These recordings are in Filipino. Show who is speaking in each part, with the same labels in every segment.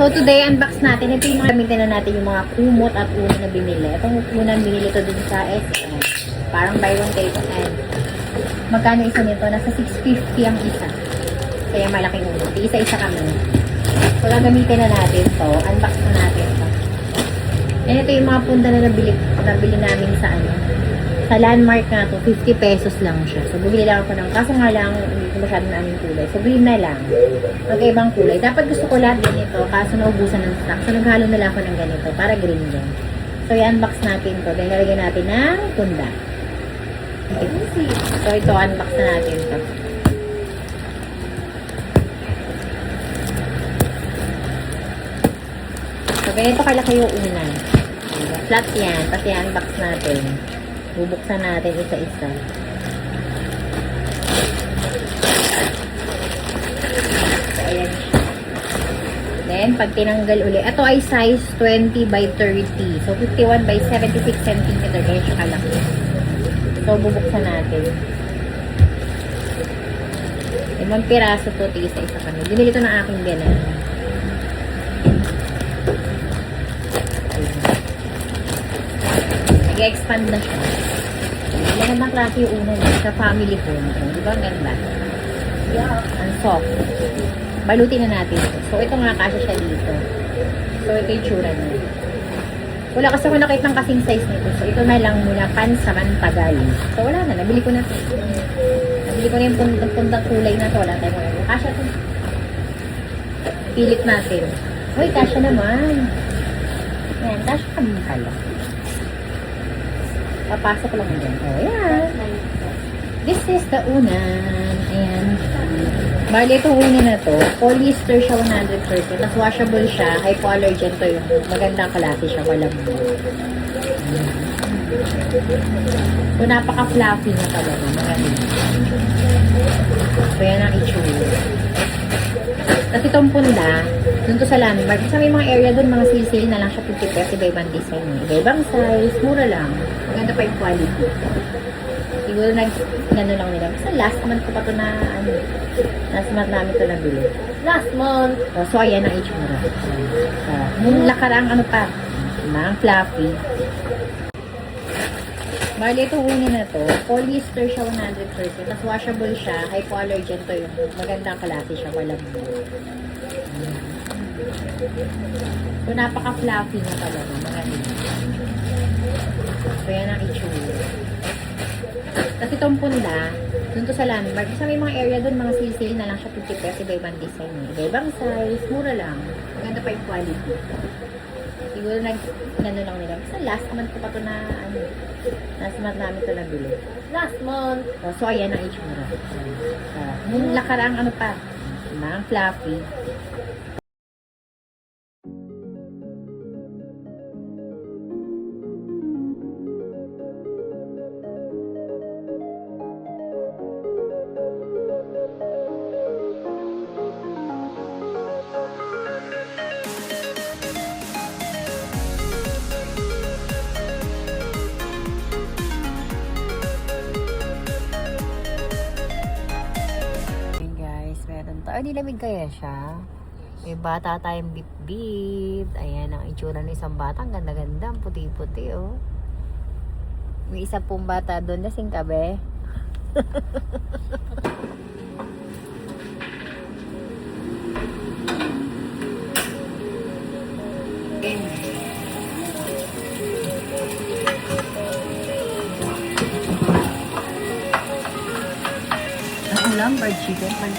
Speaker 1: So today, unbox natin. Ito yung mga gamitin na natin yung mga kumot at uno na binili. Itong unang binili ko dun sa SM. Parang buy one take one. Magkano isa nito? Nasa 650 ang isa. Kaya malaking uno. Isa-isa kami. So gagamitin na natin to. Unbox na natin to. And ito yung mga punta na nabili namin sa sa landmark na to. 50 pesos lang siya. So bumili lang ako ng, kaso nga lang hindi ko masyado na aming kulay. So green na lang. Magkaibang kulay. Dapat gusto ko lahat ganito. Kaso naubusan ng stock. So naghalo na lang ako ng ganito. Para green din. So i-unbox natin to. Then nalagyan natin ng punda. Okay. So ito, unbox na natin to. So ganito kalaki yung unan. Flat yan. Pati unbox natin. Bubuksan natin isa-isa. So ayan. Then pag tinanggal uli, ito ay size 20 by 30. So 51 by 76 cm. Kaya siya kalaki. So bubuksan natin. 5 piraso to, isa-isa kami. Binili ito ng aking ganun. Nag-expand na siya. Magandang klase yung una niya sa family phone. Di ba? Ganda. Ang soft. Balutin na natin ito. So, ito nga kasi siya dito. So, ito yung tsura niya. Wala kasi ako nakita ng kasing size nito. So, ito na lang muna pansamantagal. So, wala na. Nabili ko na ito. Nabili ko na yung puntang kulay na ito. Wala tayo mo. Kasya ito. Pilit natin. Uy, kasya naman. Ayan, kasya kami pala. Papasok lang din. Oh, ayan. This is the unan. Ayan. Bali, itong unan na to, polyester siya 100%. Mas washable siya. Hypoallergen to yung magandang klase siya. Walang mo. So, napaka-fluffy na talaga. Maganda. So, yan ang itsura. Tapos itong punda, dun to sa landmark. Sa may mga area dun, mga sale na lang siya 50 pesos. Iba-ibang design. Iba-ibang size. Mura lang. Maganda pa yung quality. Siguro gano'n lang nila. Sa last month ko pa ito na, last month namin ito nabili. Last month! Oh, so, ayan ang itsura. So, nung lakarang pa, ang fluffy. Bali, itong unin na to, polyester siya 100%. Mas washable siya. Hypoallergen to yung magandang klase siya. Walang mo. So, napaka-fluffy na talaga. Maganda. So, yan ang itsura. Tapos itong punda, dun to sa landmark. Sa may mga area dun, mga sale na lang siya 50 pesos. Iba-ibang design. Iba-ibang size. Mura lang. Maganda pa yung quality. Siguro gano'n lang nila. Sa last month ko pa ito na, last month namin ito nabili. Last month! Oh, so, ayan ang itsura. Nung lakarang pa, ang fluffy. Nilamig kaya siya. May bata tayong bip-bip. Ayan ang itsura ng isang bata. Ang ganda-ganda. Ang puti-puti, oh. May isa pong bata doon. Lasing ka, be? Ang lang, bird chicken po.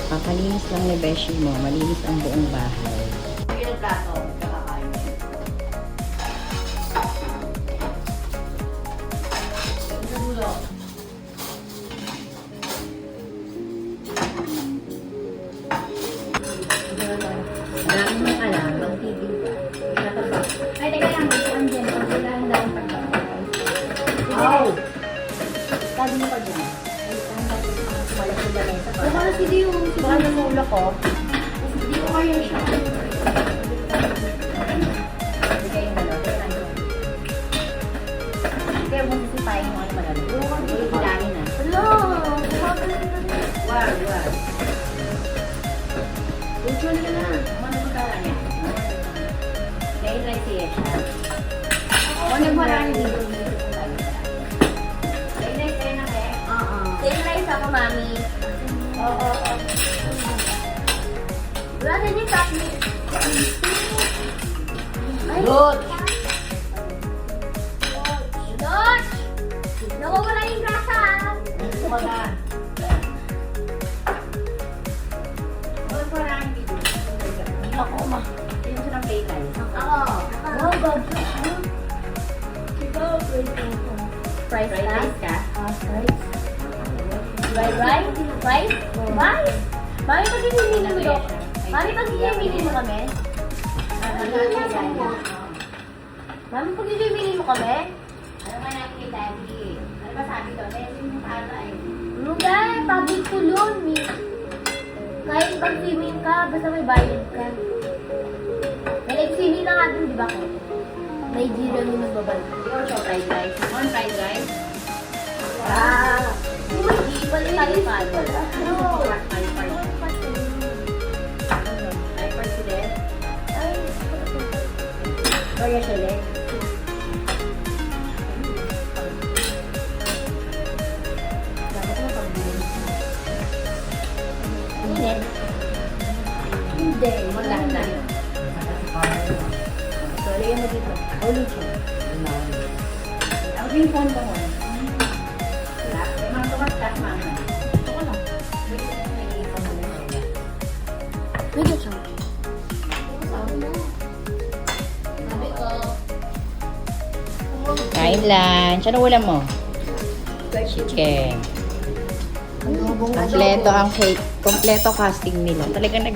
Speaker 2: Kakalinis lang ni Beshi mo. Malinis ang buong bahay.
Speaker 1: Yung plato, kakakain. Sa dulo. Maraming mga alam, bang TV ka. Ay, teka lang, ang dyan. Ang kailangan lang pagkakas.
Speaker 2: Ow!
Speaker 1: Sabi mo pa dyan. Ay, ang dati wala sa balay sa
Speaker 2: Baka sige yung baka namula ko.
Speaker 1: Hindi ko kaya siya. Sige yung malo. Teka lang. Kaya mo sisipayin mo ano malalo. Hindi hilahin na.
Speaker 2: Hello!
Speaker 1: Wag.
Speaker 2: Usual ka na.
Speaker 1: Ano ba kaya niya? Kaya try siya siya. O nagmarami dito dito kung tayo. Kaya try siya na kaya.
Speaker 2: Same rice ako, mami.
Speaker 1: Oo.
Speaker 2: Wala na yung chocolate.
Speaker 1: Good.
Speaker 2: Dodge! Nawawala yung grasa.
Speaker 1: Wala. Nagmarami dito.
Speaker 2: Ako, ma.
Speaker 1: Yung sa play tayo.
Speaker 2: Ako. Wow, God.
Speaker 1: Fried rice ka?
Speaker 2: Rice? Rice? Mami, pag hinimili mo daw. Mami, pag hinimili mo kami. Mami, pag hinimili mo kami.
Speaker 1: Ano nga natin kay Daddy? Ano ba sabi ko? Meron yung pata eh.
Speaker 2: Ano ba? Public pool yun, mi. Kahit pag swimming ka, basta may bayad ka. May nag-swimming na nga dun, di ba ko? Nigeria yung nagbabal.
Speaker 1: Ikaw siya fried rice. One fried rice.
Speaker 2: Hindi pala yung talipado.
Speaker 1: Ano? Fried rice. Fried rice ulit.
Speaker 2: Ay,
Speaker 1: Kaya siya ulit.
Speaker 2: init. Hindi.
Speaker 1: Wala na. So, lagyan mo dito. Ulit siya. Ang ring phone ko mo. Wala. May mga tumastas, mama. Ito ko lang. May ipon mo na siya.
Speaker 2: Medyo siya.
Speaker 1: Sabi ko.
Speaker 2: Kain lunch. Ano ulam mo? Chicken. Kompleto ang cake. Kompleto casting nila. Talagang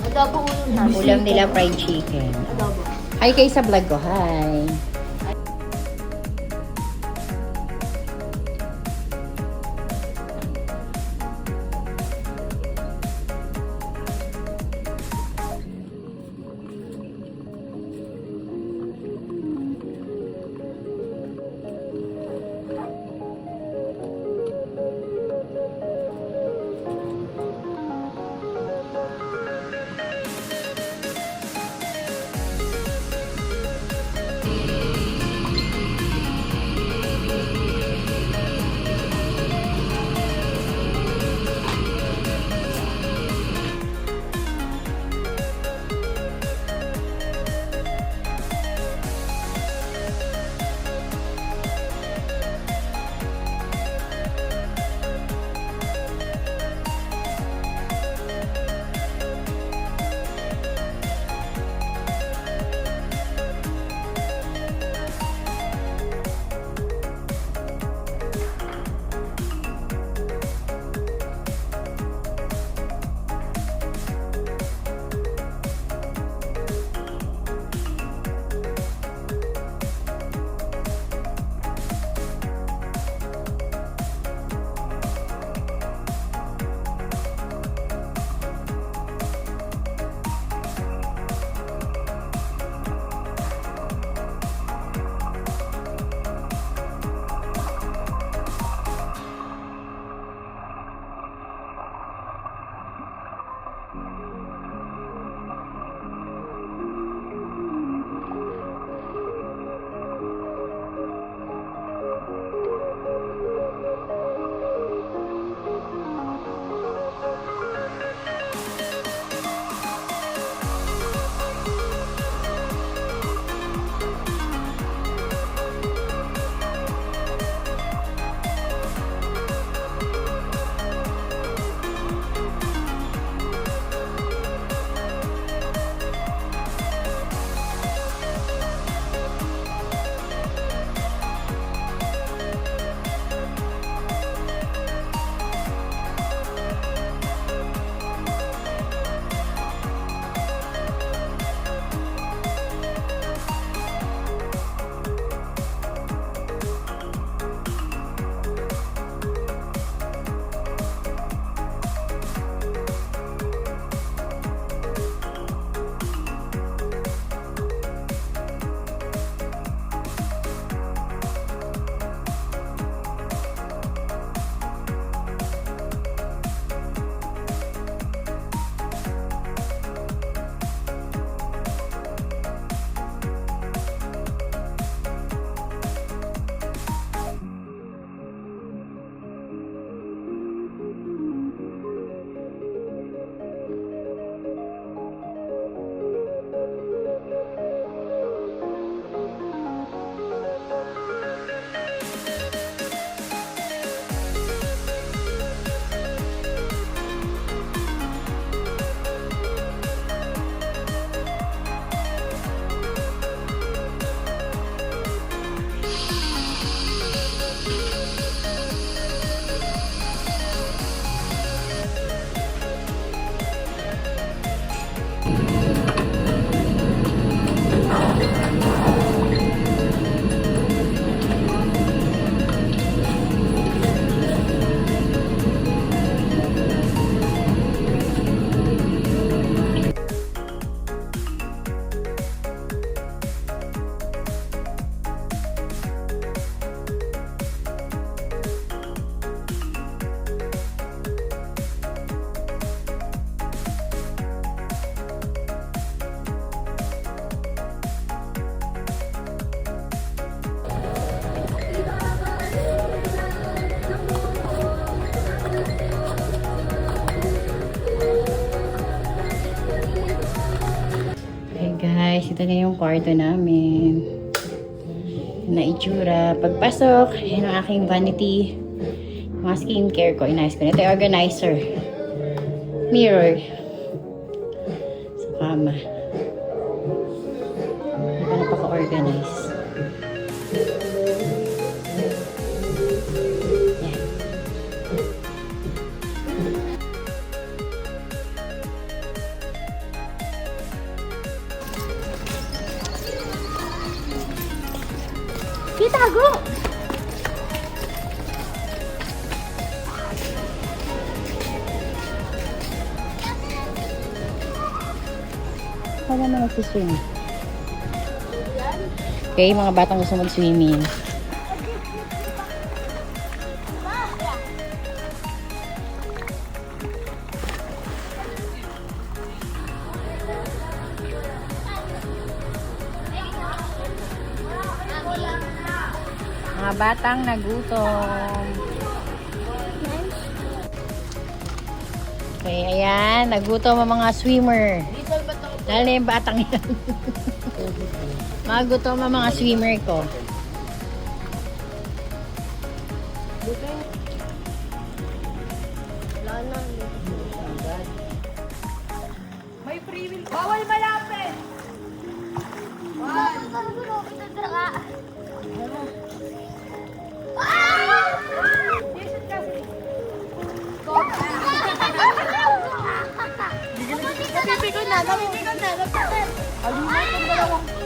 Speaker 3: Adobo
Speaker 2: ulam nila fried chicken.
Speaker 3: Adobo.
Speaker 2: Hi kayo sa vlog ko. Hi.
Speaker 1: Ito na yung kwarto namin. Na itsura. Pagpasok, yan ang aking vanity. Mga skincare ko. Inayos ko. Ito yung organizer. Mirror. Sa kama. Hindi pa napaka-organize. Yan. Kitago! Wala na nagsiswim. Okay, mga batang gusto mag-swimming. Mga batang nagutom. Okay, ayan. Nagutom ang mga swimmer. Lalo na yung batang yan. Magutom ang mga swimmer ko.
Speaker 3: May free will. Bawal malapit! Napipikon na. Napipikon. Alimay kung dalawang to.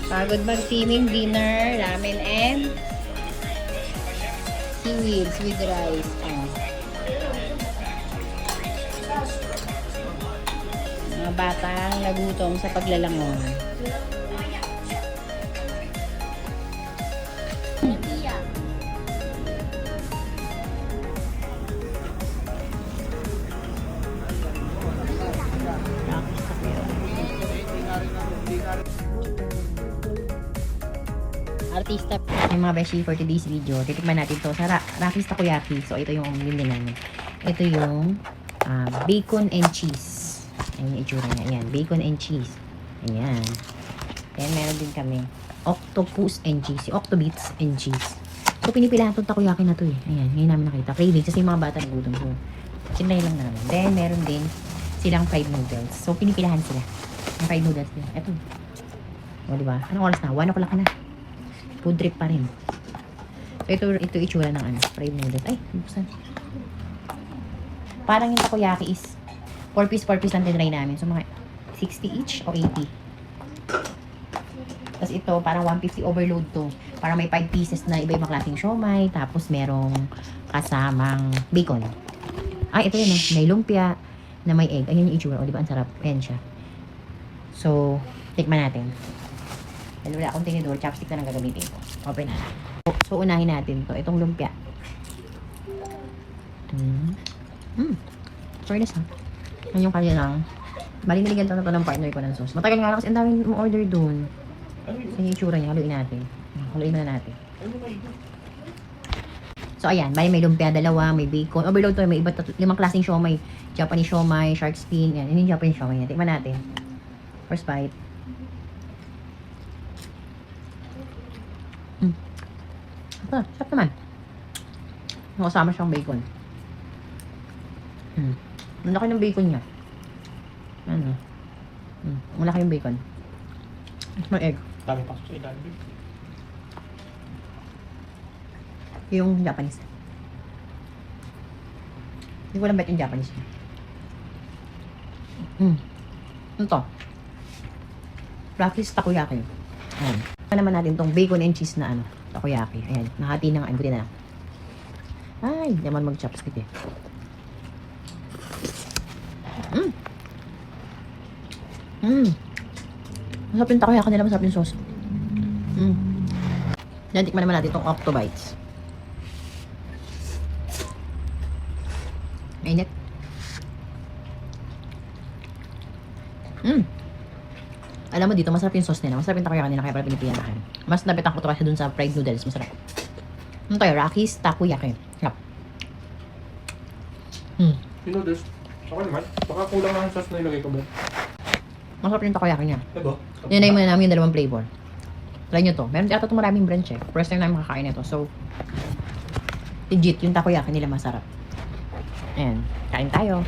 Speaker 1: Pagod mag-swimming, dinner, ramen, and seaweeds with rice. Mga batang nagutom sa paglalangon. Artista yung mga beshi for today's video. Titikman natin to sa Rocky's Takoyaki. So, ito yung bili namin. Ito yung bacon and cheese. Ayan yung itsura niya. Ayan, bacon and cheese. Ayan. Then, meron din kami octopus and cheese. Octobits and cheese. So, pinipilahan itong takoyaki na to eh. Ayan, ngayon namin nakita. Craving. Kasi yung mga bata nagutom. So, sinlay lang namin. Then, meron din silang fried noodles. So, pinipilahan sila. Yung fried noodles nila. Ito. O, diba? Anong oras na? 1 o'clock na. Food trip pa rin. So, ito itsura ng fried noodles. Ay, buksan. Parang yung takoyaki is 4 piece lang tinry namin. So, mga 60 each o 80. Tapos ito, parang 150 overload to. Para may 5 pieces na iba-ibang klaseng siomai. Tapos merong kasamang bacon. Ay, ito yun may lumpia na may egg. Ayan yung itsura. O, diba? Ang sarap. Ayan siya. So, tikman natin. Dahil wala akong tinidor, chopstick na lang gagamitin ko. Open na. So, unahin natin to. Itong lumpia.
Speaker 4: Fairness ha. Yan yung kanilang. Bali niligan na to ng partner ko ng sauce. Matagal nga lang kasi ang daming order dun. Yung itsura niya, haluin natin. Haluin na natin. So ayan, bali may lumpia dalawa, may bacon. Overload to, may iba 5 klaseng siomay. Japanese siomay, shark fin. Yan, yun yung Japanese siomay. Tikman natin. First bite. Sarap naman. Nakasama siyang bacon. Ang laki ng bacon niya. Ano? Ang laki yung bacon. May egg.
Speaker 5: Dami pa sa ilalim.
Speaker 4: Yung Japanese. Hindi ko alam ba't yung Japanese. Ano to? Practice takoyaki. Ayan. Ano naman natin tong bacon and cheese na ano, takoyaki. Ayan. Nahati na nga. Buti na lang. Ay, hindi naman mag-chopstick eh. Masarap yung takoyaki nila. Masarap yung sauce. Yan, tikman naman natin itong Octobites. Mainit. Alam mo dito, masarap yung sauce nila. Masarap yung takoyaki nila, kaya pala pinipiyanahan. Mas nabitak ko ito kasi dun sa fried noodles. Masarap. Ano tayo? Rockies takoyaki. Sarap.
Speaker 5: Yung noodles, okay naman. Baka kulang lang ang sauce na ilagay ko ba?
Speaker 4: Masarap yung takoyaki niya.
Speaker 5: Diba?
Speaker 4: Ninay muna namin yung dalawang flavor. Try nyo to. Meron ata itong maraming branch eh. First time namin makakain ito. So, legit, yung takoyaki nila masarap. Ayan. Kain tayo.